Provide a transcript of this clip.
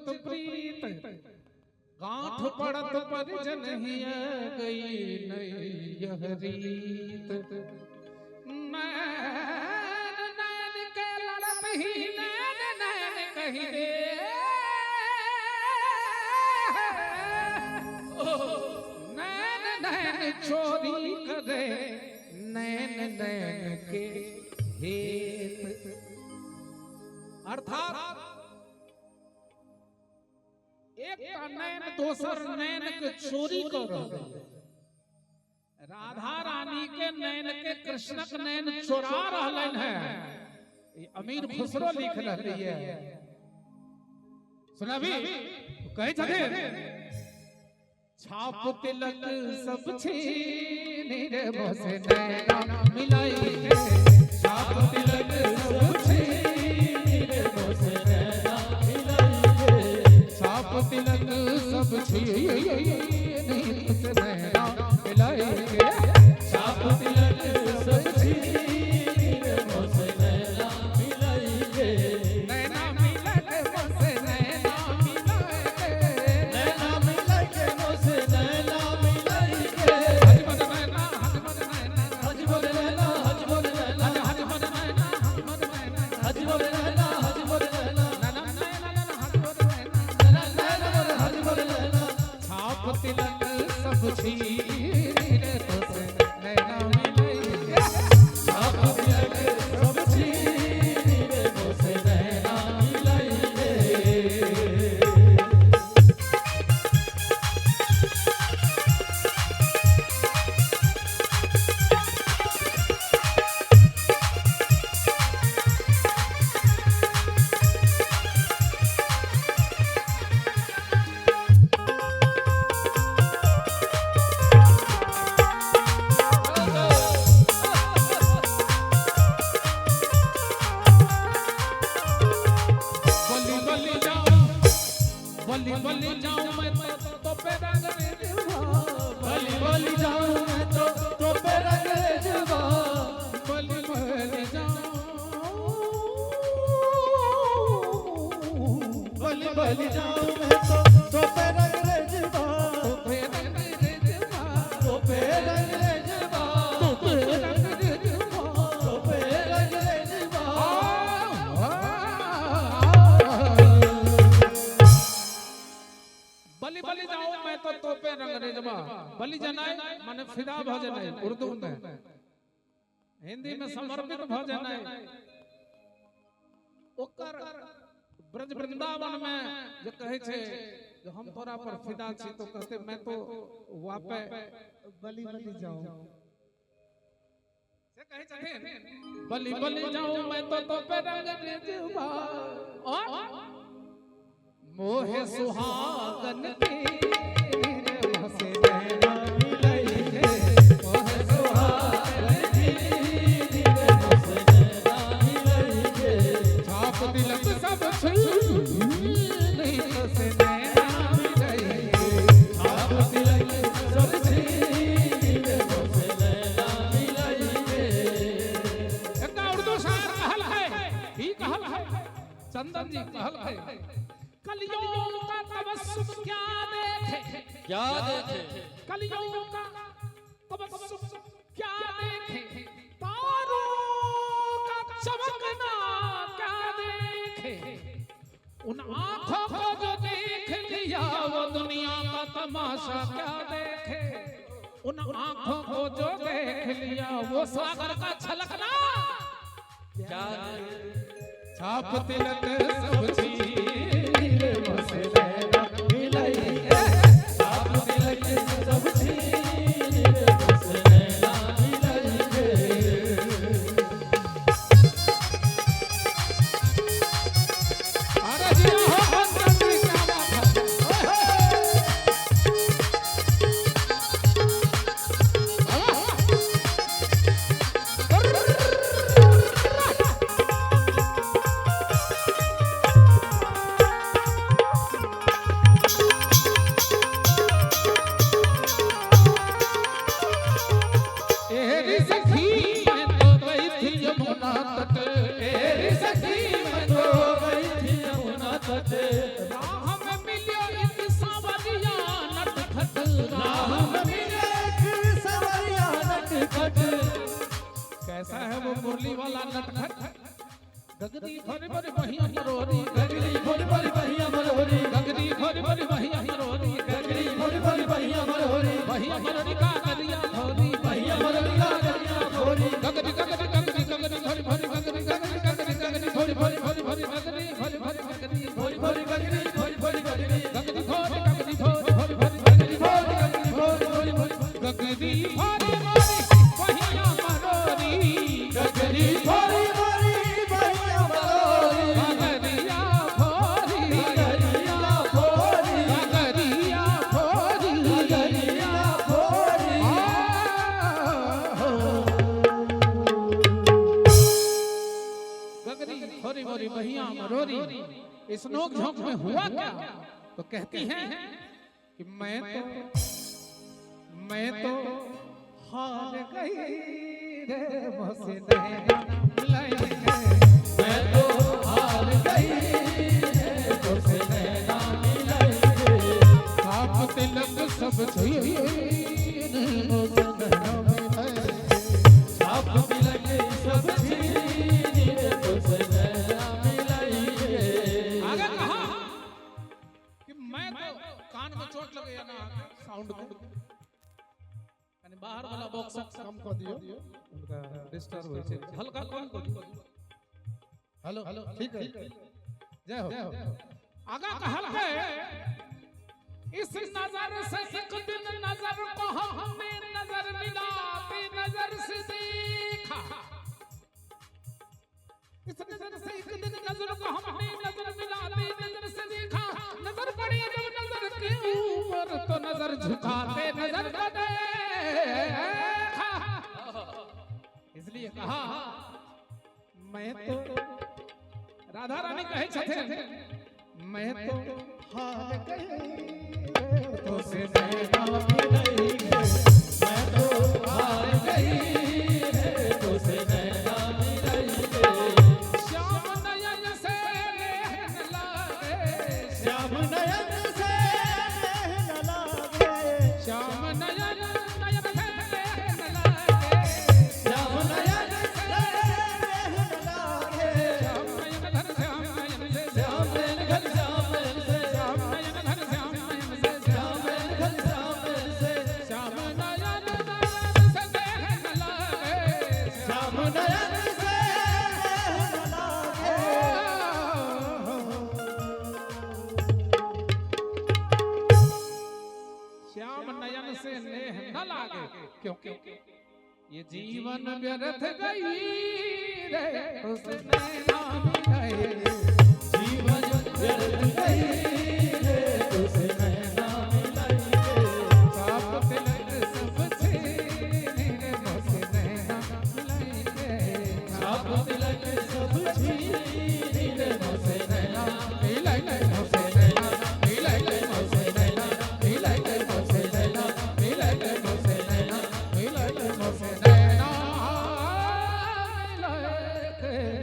चित प्रीत गांठ पड़त परिजन ही गई नहीं यह रीत नैन नैन के लड़त ही नैन नैन कही दे नैन नैन चोरी करे नैन नैन के हेत अर्थात एक नैन दोसर नैन के चोरी कर राधा रानी के नैन के कृष्ण के नैन चोरा रहलन है अमीर खुसरो लिख रही है सुनाबी कहे छथे छाप तिलक सब छीन रे बसे नैना मिलाई के छाप तिलक सब छीन रे बसे नैना मिलाई के छाप तिलक सब छीन बसे नैना मिलाई के छाप तिलक सब छीन रे बसे नैना मिलाई के नैना मिला के बसे नैना मिलाई के नैना मिला के बसे नैना मिलाई के हज मद नैना हज मद नैना हज मद नैना हज मद नैना हज मद नैना हज मद नैना हज मद नैना नैना हज मद नैना छाप तिलक सब छीन रे बसे नैना मिलाई के छाप तिलक सब छीन रे बसे नैना मिलाई के बली जाऊं मैं तो पे रंग रे जवा बली जाऊं मैं तो पे रंग रे जवा बली जाऊं बली जाऊं मैं तो पे रंग रे जवा तो पे रंग रे जवा तो पे रंग रे जवा तो पे रंग रे जवा तो पे रंग रे जवा बली बली जाऊं मैं तो पे रंग रे जमा बली जनाए माने फिदा भ जनाए उर्दू में हिंदी में समर्पित भ जनाए ओकर ब्रज वृंदावन में जो कहे छे जो हम तोरा पर फिदा छी तो कहते मैं तो वापे बली बली जाऊं से कहे छथे बली बली जाऊं मैं तो पे रंग रे जमा मोहे सुहागन के बसे नैना मिलाई के मोहे सुहागन के बसे नैना मिलाई के छाप तिलक सब छीन बसे नैना मिलाई के छाप तिलक सब छीन बसे नैना मिलाई के एक उर्दू शायर कहल है ही कहल है चंदन जी कहल है कलियों का तबस्सुम क्या देखे कलियों का तबस्सुम क्या देखे तारों का चमकना क्या देखे उन आंखों को जो देख लिया वो दुनिया का तमाशा क्या देखे उन आंखों को जो देख लिया वो सागर का छलकना क्या छाप तिलक सब छीन बसे नैना मिलाई के छाप तिलक सब छीन बसे नैना मिलाई के अरे जी हो बंदी क्या बात है मुरली वाला नटखट गगरी खोरी मोरी बहिया मरोरी गगरी खोरी मोरी बहिया मरोरी गगरी खोरी मोरी बहिया मरोरी गगरी खोरी मोरी बहिया मरोरी बहिया मरोरी का गरिया खोरी बहिया मरोरी का गरिया खोरी गगरी गगरी गगरी गगरी खोरी मोरी गगरी गगरी गगरी गगरी खोरी मोरी खोरी मोरी गगरी खोरी मोरी गगरी खोरी मोरी गगरी खोरी मोरी गगरी गगरी खोरी गगरी खोरी खोरी मोरी गगरी खोरी गगरी खोरी खोरी मोरी गगरी खोरी मोरी बहिया मरोरी गगरी खोरी मोरी बहिया मरोरी गगरिया खोरी गगरिया खोरी गगरिया खोरी गगरिया खोरी गगरी खोरी मोरी बहिया मरोरी। इस नोक झोंक में हुआ क्या? तो कहती हैं कि मैं तो हार गई रे मुझसे नैना मिलाएंगे मैं तो हार गई रे मुझसे नैना मिलाएंगे साफ तिलक सब छुई मुझसे नैना मिलाएंगे साफ तिलक सब छुई मुझसे नैना मिलाएंगे। आगे कहा कि मैं तो कान में चोट लगे या ना साउंड को यानी बाहर वाला बॉक्स कम कर दियो उनका डिस्टर्ब होय छै हल्का कम कर दियो। हेलो ठीक है जय हो। आगा कहल है इस नजर से एक दिन नजर को हमने नजर मिलाती नजर से देखा इस नजर से एक दिन नजर को हमने नजर मिलाती नजर से देखा नजर पड़ी जब नजर के ऊपर तो नजर झुकाते नजर को देखा इसलिए कहा मैं तो राधा रानी कहे छथे मैं तो हार गई तो से नैना मिलाएंगे मैं तो हार गई तो से नैना मिलाएंगे श्याम नयन से नैन लागे श्याम नयन से नैन लागे श्याम नयन नयन से नैन लागे श्याम नयन से नैन लागे श्याम नयन धन श्याम नयन से श्याम नयन धन श्याम नयन से श्याम नयन धन श्याम नयन से श्याम नयन धन श्याम नयन से श्याम नयन से नैन लागे श्याम नयन से नैन लागे। श्याम नयन से नेह न लागे क्योंकि ये जीवन व्यर्थ गई रे उस नैना मिलाए